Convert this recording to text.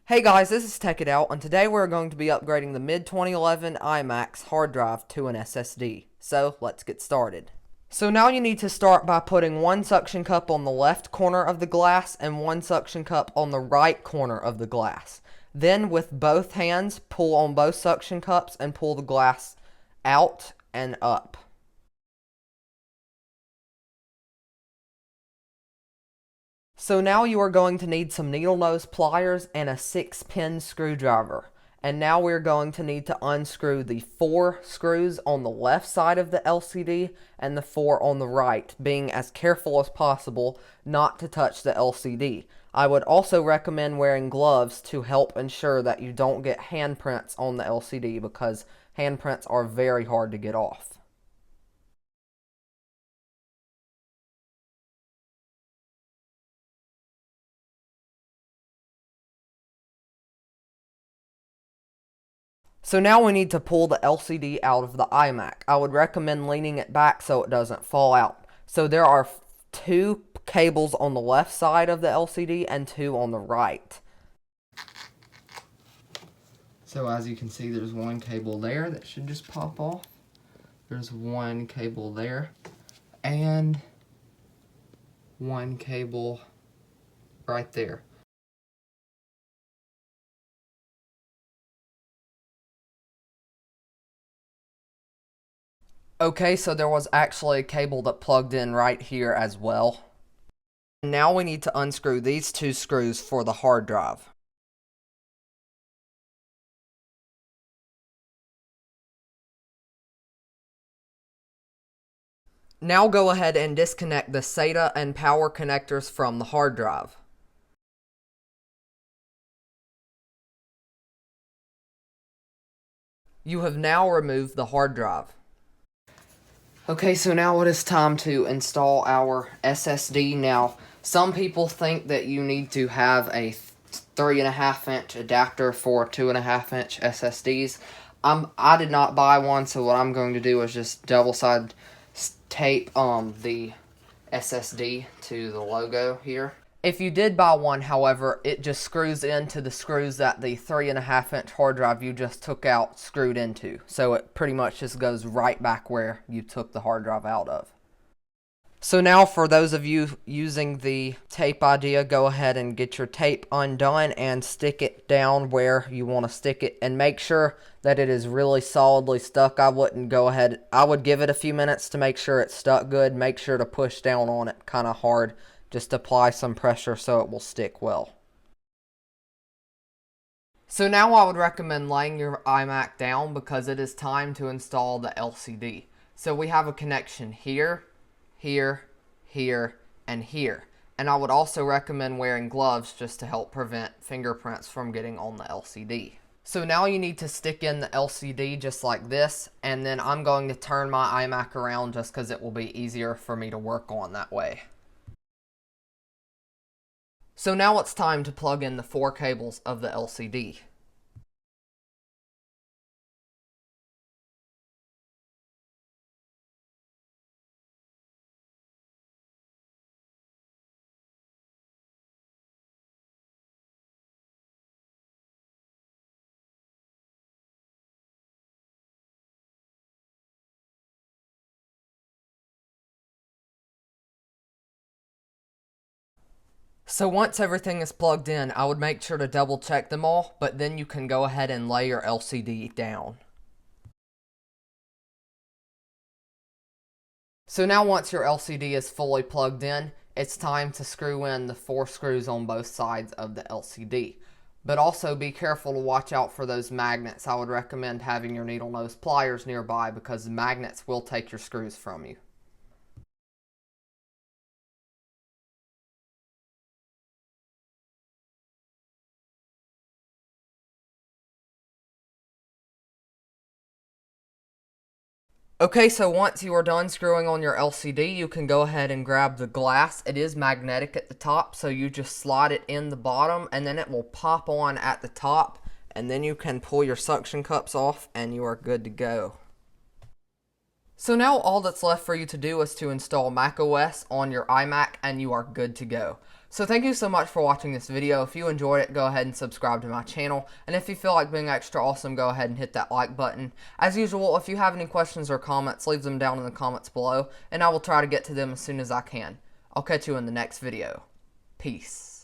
Hey guys, this is Tech It Out, and today we're going to be upgrading the mid-2011 iMac's hard drive to an SSD. So, let's get started. So now you need to start by putting one suction cup on the left corner of the glass and one suction cup on the right corner of the glass. Then with both hands, pull on both suction cups and pull the glass out and up. So now you are going to need some needle nose pliers and a 6-pin screwdriver. And now we're going to need to unscrew the 4 screws on the left side of the LCD and the 4 on the right, being as careful as possible not to touch the LCD. I would also recommend wearing gloves to help ensure that you don't get handprints on the LCD because handprints are very hard to get off. So now we need to pull the LCD out of the iMac. I would recommend leaning it back so it doesn't fall out. So there are 2 cables on the left side of the LCD and 2 on the right. So as you can see, there's one cable there that should just pop off. There's one cable there and one cable right there. Okay, so there was actually a cable that plugged in right here as well. Now we need to unscrew these 2 screws for the hard drive. Now go ahead and disconnect the SATA and power connectors from the hard drive. You have now removed the hard drive. Okay, so now it is time to install our SSD. Now, some people think that you need to have a 3.5-inch adapter for 2.5-inch SSDs. I did not buy one, so what I'm going to do is just double-sided tape the SSD to the logo here. If you did buy one, however, it just screws into the screws that the 3.5-inch hard drive you just took out screwed into. So it pretty much just goes right back where you took the hard drive out of. So now for those of you using the tape idea, go ahead and get your tape undone and stick it down where you want to stick it, and make sure that it is really solidly stuck. I would give it a few minutes to make sure it's stuck good. Make sure to push down on it kind of hard. Just apply some pressure so it will stick well. So now I would recommend laying your iMac down because it is time to install the LCD. So we have a connection here, here, here, and here. And I would also recommend wearing gloves just to help prevent fingerprints from getting on the LCD. So now you need to stick in the LCD just like this, and then I'm going to turn my iMac around just because it will be easier for me to work on that way. So now it's time to plug in the 4 cables of the LCD. So once everything is plugged in, I would make sure to double check them all, but then you can go ahead and lay your LCD down. So now once your LCD is fully plugged in, it's time to screw in the 4 screws on both sides of the LCD. But also be careful to watch out for those magnets. I would recommend having your needle nose pliers nearby because magnets will take your screws from you. Okay, so once you are done screwing on your LCD, you can go ahead and grab the glass. It is magnetic at the top, so you just slide it in the bottom and then it will pop on at the top, and then you can pull your suction cups off and you are good to go. So now all that's left for you to do is to install macOS on your iMac and you are good to go. So thank you so much for watching this video. If you enjoyed it, go ahead and subscribe to my channel. And if you feel like being extra awesome, go ahead and hit that like button. As usual, if you have any questions or comments, leave them down in the comments below, and I will try to get to them as soon as I can. I'll catch you in the next video. Peace.